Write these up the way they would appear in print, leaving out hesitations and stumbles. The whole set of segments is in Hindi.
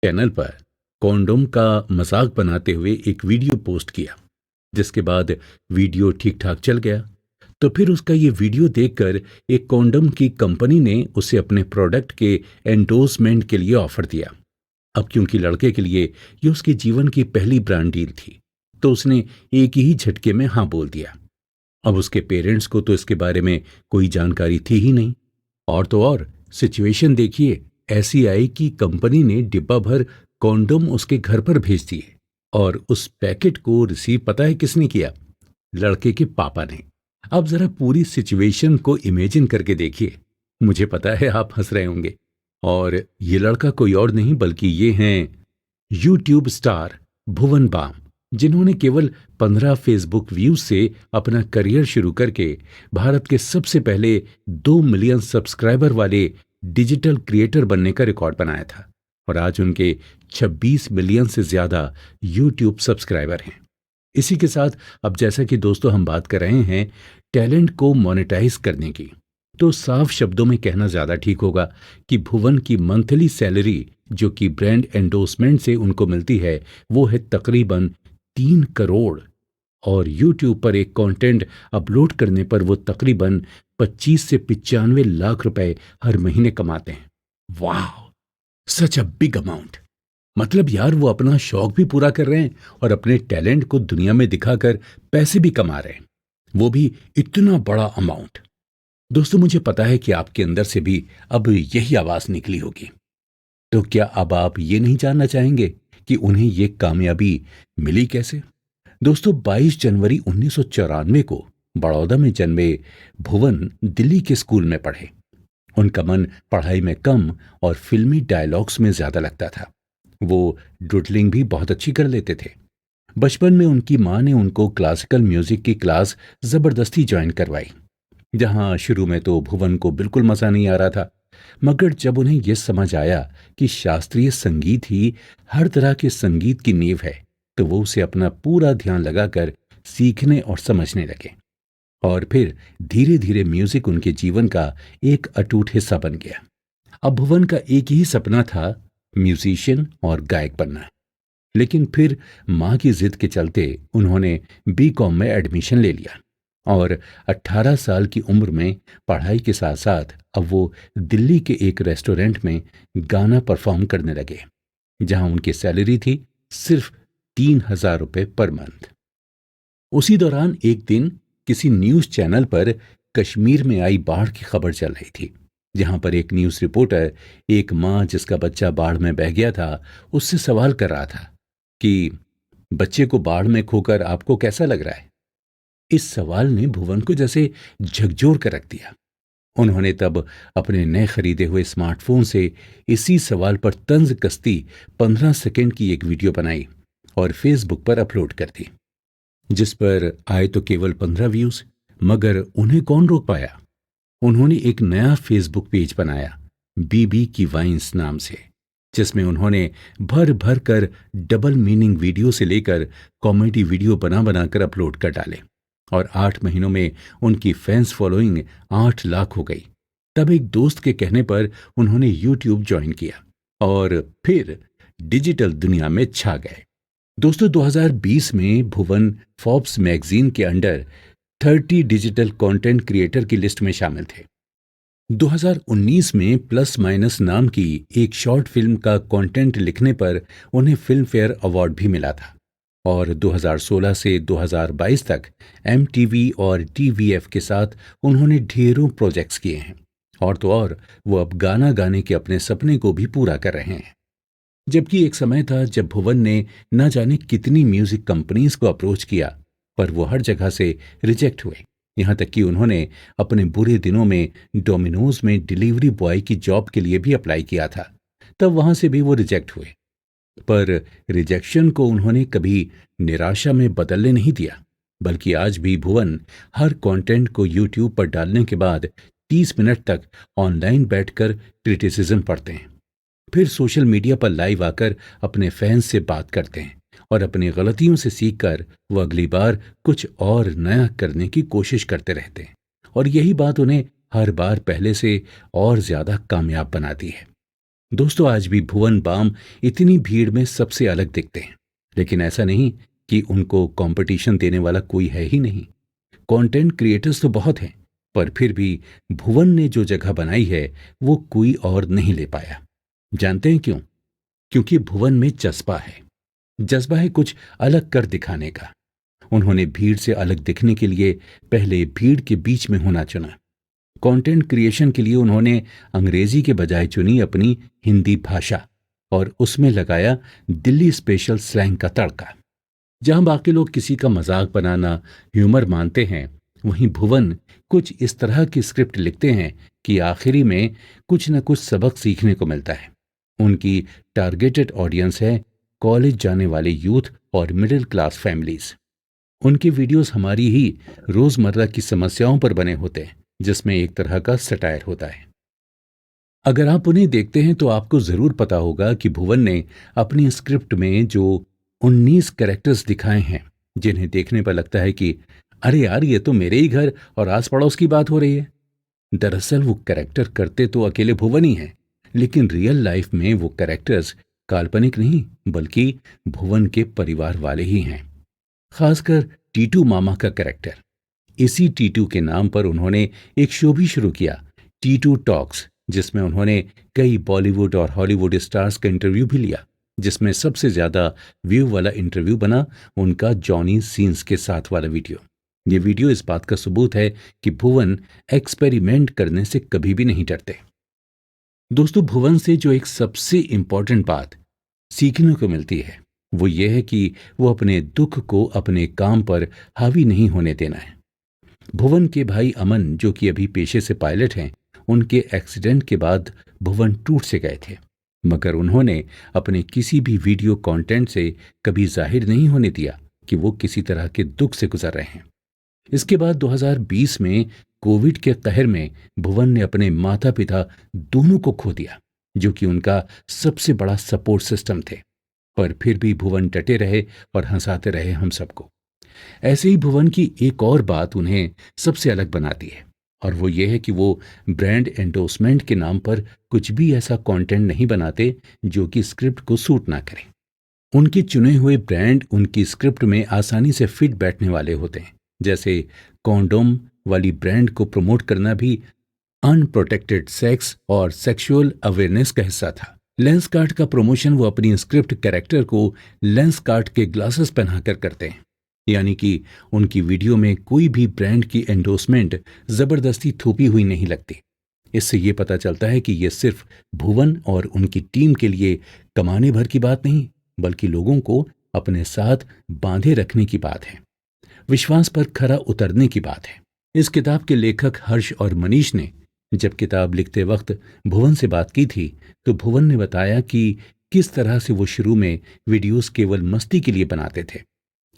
चैनल पर कॉन्डोम का मजाक बनाते हुए एक वीडियो पोस्ट किया, जिसके बाद वीडियो ठीक ठाक चल गया। तो फिर उसका ये वीडियो देखकर एक कॉन्डोम की कंपनी ने उसे अपने प्रोडक्ट के एंडोर्समेंट के लिए ऑफर दिया। अब क्योंकि लड़के के लिए ये उसके जीवन की पहली ब्रांड डील थी, तो उसने एक ही झटके में हाँ बोल दिया। अब उसके पेरेंट्स को तो इसके बारे में कोई जानकारी थी ही नहीं। और तो और सिचुएशन देखिए ऐसी आई कि कंपनी ने डिब्बा भर कॉन्डोम उसके घर पर भेज दिए, और उस पैकेट को रिसीव पता है किसने किया? लड़के के पापा ने। अब जरा पूरी सिचुएशन को इमेजिन करके देखिए। मुझे पता है आप हंस रहे होंगे। और ये लड़का कोई और नहीं बल्कि ये हैं यूट्यूब स्टार भुवन बाम, जिन्होंने केवल 15 फेसबुक व्यूज से अपना करियर शुरू करके भारत के सबसे पहले 2 मिलियन सब्सक्राइबर वाले डिजिटल क्रिएटर बनने का रिकॉर्ड बनाया था। और आज उनके 26 मिलियन से ज्यादा यूट्यूब सब्सक्राइबर हैं। इसी के साथ अब जैसा कि दोस्तों हम बात कर रहे हैं टैलेंट को मोनेटाइज करने की, तो साफ शब्दों में कहना ज्यादा ठीक होगा कि भुवन की मंथली सैलरी जो कि ब्रांड एंडोर्समेंट से उनको मिलती है वो है तकरीबन 3 करोड़। और यूट्यूब पर एक कंटेंट अपलोड करने पर वो तकरीबन 25 से 95 लाख रुपए हर महीने कमाते हैं। वाह, सच अ बिग अमाउंट। मतलब यार वो अपना शौक भी पूरा कर रहे हैं और अपने टैलेंट को दुनिया में दिखाकर पैसे भी कमा रहे हैं, वो भी इतना बड़ा अमाउंट। दोस्तों मुझे पता है कि आपके अंदर से भी अब यही आवाज निकली होगी। तो क्या अब आप ये नहीं जानना चाहेंगे कि उन्हें ये कामयाबी मिली कैसे? दोस्तों 22 जनवरी 1994 को बड़ौदा में जन्मे भुवन दिल्ली के स्कूल में पढ़े। उनका मन पढ़ाई में कम और फिल्मी डायलॉग्स में ज्यादा लगता था। वो डुडलिंग भी बहुत अच्छी कर लेते थे। बचपन में उनकी माँ ने उनको क्लासिकल म्यूजिक की क्लास जबरदस्ती ज्वाइन करवाई, जहां शुरू में तो भुवन को बिल्कुल मजा नहीं आ रहा था। मगर जब उन्हें यह समझ आया कि शास्त्रीय संगीत ही हर तरह के संगीत की नींव है, तो वो उसे अपना पूरा ध्यान लगाकर सीखने और समझने लगे। और फिर धीरे धीरे म्यूजिक उनके जीवन का एक अटूट हिस्सा बन गया। अब भुवन का एक ही सपना था, म्यूजिशियन और गायक बनना। लेकिन फिर माँ की जिद के चलते उन्होंने बीकॉम में एडमिशन ले लिया और 18 साल की उम्र में पढ़ाई के साथ साथ अब वो दिल्ली के एक रेस्टोरेंट में गाना परफॉर्म करने लगे, जहां उनकी सैलरी थी सिर्फ 3,000 रुपए पर मंथ। उसी दौरान एक दिन किसी न्यूज चैनल पर कश्मीर में आई बाढ़ की खबर चल रही थी, जहां पर एक न्यूज रिपोर्टर एक माँ जिसका बच्चा बाढ़ में बह गया था उससे सवाल कर रहा था कि बच्चे को बाढ़ में खोकर आपको कैसा लग रहा है? इस सवाल ने भुवन को जैसे झकझोर कर रख दिया। उन्होंने तब अपने नए खरीदे हुए स्मार्टफोन से इसी सवाल पर तंज कसती 15 सेकंड की एक वीडियो बनाई और फेसबुक पर अपलोड कर दी, जिस पर आए तो केवल 15 व्यूज। मगर उन्हें कौन रोक पाया? उन्होंने एक नया फेसबुक पेज बनाया, बीबी की वाइन्स नाम से, जिसमें उन्होंने भर भर कर डबल मीनिंग वीडियो से लेकर कॉमेडी वीडियो बना बनाकर अपलोड कर डाले। और 8 महीनों में उनकी फैंस फॉलोइंग 8 लाख हो गई। तब एक दोस्त के कहने पर उन्होंने यूट्यूब ज्वाइन किया और फिर डिजिटल दुनिया में छा गए। दोस्तों 2020 में भुवन फोर्ब्स मैगजीन के अंडर 30 डिजिटल कंटेंट क्रिएटर की लिस्ट में शामिल थे। 2019 में प्लस माइनस नाम की एक शॉर्ट फिल्म का कंटेंट लिखने पर उन्हें फिल्म फेयर अवार्ड भी मिला था। और 2016 से 2022 तक एमटीवी और टीवीएफ के साथ उन्होंने ढेरों प्रोजेक्ट्स किए हैं। और तो और वो अब गाना गाने के अपने सपने को भी पूरा कर रहे हैं। जबकि एक समय था जब भुवन ने न जाने कितनी म्यूजिक कंपनीज को अप्रोच किया, पर वो हर जगह से रिजेक्ट हुए। यहाँ तक कि उन्होंने अपने बुरे दिनों में डोमिनोज में डिलीवरी बॉय की जॉब के लिए भी अप्लाई किया था, तब वहां से भी वो रिजेक्ट हुए। पर रिजेक्शन को उन्होंने कभी निराशा में बदलने नहीं दिया, बल्कि आज भी भुवन हर कंटेंट को यूट्यूब पर डालने के बाद 30 मिनट तक ऑनलाइन बैठकर क्रिटिसिज्म पढ़ते हैं। फिर सोशल मीडिया पर लाइव आकर अपने फैंस से बात करते हैं और अपनी गलतियों से सीखकर वो अगली बार कुछ और नया करने की कोशिश करते रहते हैं। और यही बात उन्हें हर बार पहले से और ज्यादा कामयाब बनाती है। दोस्तों, आज भी भुवन बाम इतनी भीड़ में सबसे अलग दिखते हैं, लेकिन ऐसा नहीं कि उनको कंपटीशन देने वाला कोई है ही नहीं। कंटेंट क्रिएटर्स तो बहुत हैं, पर फिर भी भुवन ने जो जगह बनाई है वो कोई और नहीं ले पाया। जानते हैं क्यों? क्योंकि भुवन में जज्बा है। जज्बा है कुछ अलग कर दिखाने का। उन्होंने भीड़ से अलग दिखने के लिए पहले भीड़ के बीच में होना चुना। कंटेंट क्रिएशन के लिए उन्होंने अंग्रेजी के बजाय चुनी अपनी हिंदी भाषा, और उसमें लगाया दिल्ली स्पेशल स्लैंग का तड़का। जहां बाकी लोग किसी का मजाक बनाना ह्यूमर मानते हैं, वहीं भुवन कुछ इस तरह की स्क्रिप्ट लिखते हैं कि आखिरी में कुछ न कुछ सबक सीखने को मिलता है। उनकी टारगेटेड ऑडियंस है कॉलेज जाने वाले यूथ और मिडिल क्लास फैमिलीज। उनके वीडियोस हमारी ही रोजमर्रा की समस्याओं पर बने होते हैं, जिसमें एक तरह का सटायर होता है। अगर आप उन्हें देखते हैं तो आपको जरूर पता होगा कि भुवन ने अपनी स्क्रिप्ट में जो 19 कैरेक्टर्स दिखाए हैं, जिन्हें देखने पर लगता है कि अरे यार, ये तो मेरे ही घर और आस पड़ोस की बात हो रही है। दरअसल वो कैरेक्टर करते तो अकेले भुवन ही हैं, लेकिन रियल लाइफ में वो कैरेक्टर्स काल्पनिक नहीं, बल्कि भुवन के परिवार वाले ही हैं। खासकर टीटू मामा का कैरेक्टर। इसी टीटू के नाम पर उन्होंने एक शो भी शुरू किया, टीटू टॉक्स, जिसमें उन्होंने कई बॉलीवुड और हॉलीवुड स्टार्स का इंटरव्यू भी लिया, जिसमें सबसे ज्यादा व्यू वाला इंटरव्यू बना उनका जॉनी सीन्स के साथ वाला वीडियो। ये वीडियो इस बात का सबूत है कि भुवन एक्सपेरिमेंट करने से कभी भी नहीं डरते। दोस्तों, भुवन से जो एक सबसे इंपॉर्टेंट बात सीखने को मिलती है, वो ये है कि वो अपने दुख को अपने काम पर हावी नहीं होने देना है। भुवन के भाई अमन, जो कि अभी पेशे से पायलट हैं, उनके एक्सीडेंट के बाद भुवन टूट से गए थे, मगर उन्होंने अपने किसी भी वीडियो कंटेंट से कभी जाहिर नहीं होने दिया कि वो किसी तरह के दुख से गुजर रहे हैं। इसके बाद 2020 में कोविड के कहर में भुवन ने अपने माता पिता दोनों को खो दिया, जो कि उनका सबसे बड़ा सपोर्ट सिस्टम थे। पर फिर भी भुवन डटे रहे और हंसाते रहे हम सबको। ऐसे ही भुवन की एक और बात उन्हें सबसे अलग बनाती है, और वो ये है कि वो ब्रांड एंडोर्समेंट के नाम पर कुछ भी ऐसा कंटेंट नहीं बनाते जो कि स्क्रिप्ट को सूट ना करे। उनके चुने हुए ब्रांड उनकी स्क्रिप्ट में आसानी से फिट बैठने वाले होते हैं। जैसे कॉन्डोम वाली ब्रांड को प्रमोट करना भी अनप्रोटेक्टेड सेक्स और सेक्सुअल अवेयरनेस का हिस्सा था। लेंस कार्ट का प्रमोशन वो अपनी स्क्रिप्ट कैरेक्टर को लेंस कार्ट के ग्लासेस पहनाकर करते हैं, यानी कि उनकी वीडियो में कोई भी ब्रांड की एंडोर्समेंट जबरदस्ती थोपी हुई नहीं लगती। इससे ये पता चलता है कि ये सिर्फ भुवन और उनकी टीम के लिए कमाने भर की बात नहीं, बल्कि लोगों को अपने साथ बांधे रखने की बात है, विश्वास पर खरा उतरने की बात है। इस किताब के लेखक हर्ष और मनीष ने जब किताब लिखते वक्त भुवन से बात की थी, तो भुवन ने बताया कि किस तरह से वो शुरू में वीडियोस केवल मस्ती के लिए बनाते थे,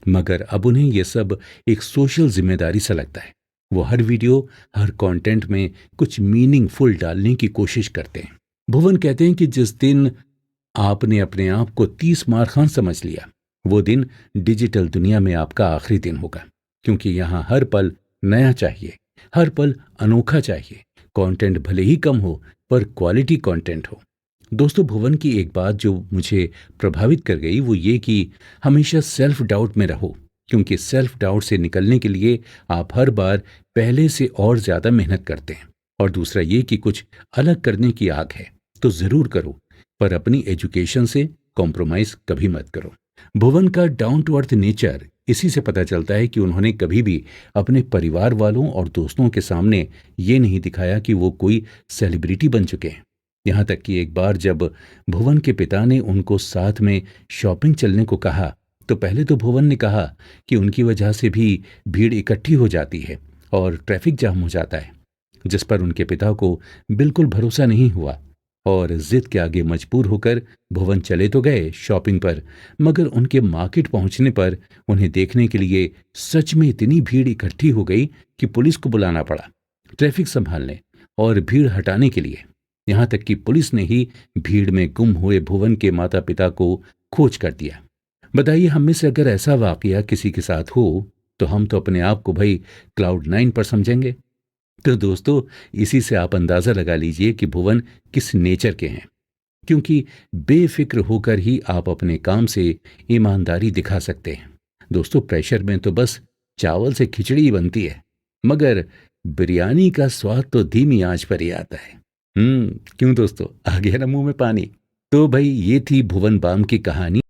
मगर अब उन्हें यह सब एक सोशल जिम्मेदारी सा लगता है। वो हर वीडियो, हर कंटेंट में कुछ मीनिंगफुल डालने की कोशिश करते हैं। भुवन कहते हैं कि जिस दिन आपने अपने आप को 30 मार खान समझ लिया, वो दिन डिजिटल दुनिया में आपका आखिरी दिन होगा, क्योंकि यहाँ हर पल नया चाहिए, हर पल अनोखा चाहिए। कंटेंट भले ही कम हो, पर क्वालिटी कंटेंट हो। दोस्तों, भुवन की एक बात जो मुझे प्रभावित कर गई वो ये कि हमेशा सेल्फ डाउट में रहो, क्योंकि सेल्फ डाउट से निकलने के लिए आप हर बार पहले से और ज्यादा मेहनत करते हैं। और दूसरा ये कि कुछ अलग करने की आग है तो जरूर करो, पर अपनी एजुकेशन से कॉम्प्रोमाइज कभी मत करो। भुवन का डाउन टू अर्थ नेचर इसी से पता चलता है कि उन्होंने कभी भी अपने परिवार वालों और दोस्तों के सामने ये नहीं दिखाया कि वो कोई सेलिब्रिटी बन चुके हैं। यहाँ तक कि एक बार जब भुवन के पिता ने उनको साथ में शॉपिंग चलने को कहा, तो पहले तो भुवन ने कहा कि उनकी वजह से भी भीड़ इकट्ठी हो जाती है और ट्रैफिक जाम हो जाता है, जिस पर उनके पिता को बिल्कुल भरोसा नहीं हुआ और जिद के आगे मजबूर होकर भुवन चले तो गए शॉपिंग पर, मगर उनके मार्केट पहुंचने पर उन्हें देखने के लिए सच में इतनी भीड़ इकट्ठी हो गई कि पुलिस को बुलाना पड़ा ट्रैफिक संभालने और भीड़ हटाने के लिए। यहाँ तक कि पुलिस ने ही भीड़ में गुम हुए भुवन के माता पिता को खोज कर दिया। बताइए, हम में से अगर ऐसा वाकया किसी के साथ हो तो हम तो अपने आप को भाई क्लाउड 9 पर समझेंगे। तो दोस्तों, इसी से आप अंदाजा लगा लीजिए कि भुवन किस नेचर के हैं। क्योंकि बेफिक्र होकर ही आप अपने काम से ईमानदारी दिखा सकते हैं। दोस्तों, प्रेशर में तो बस चावल से खिचड़ी ही बनती है, मगर बिरयानी का स्वाद तो धीमी आंच पर ही आता है। क्यों दोस्तों, आ गया ना मुंह में पानी? तो भाई, ये थी भुवन बाम की कहानी।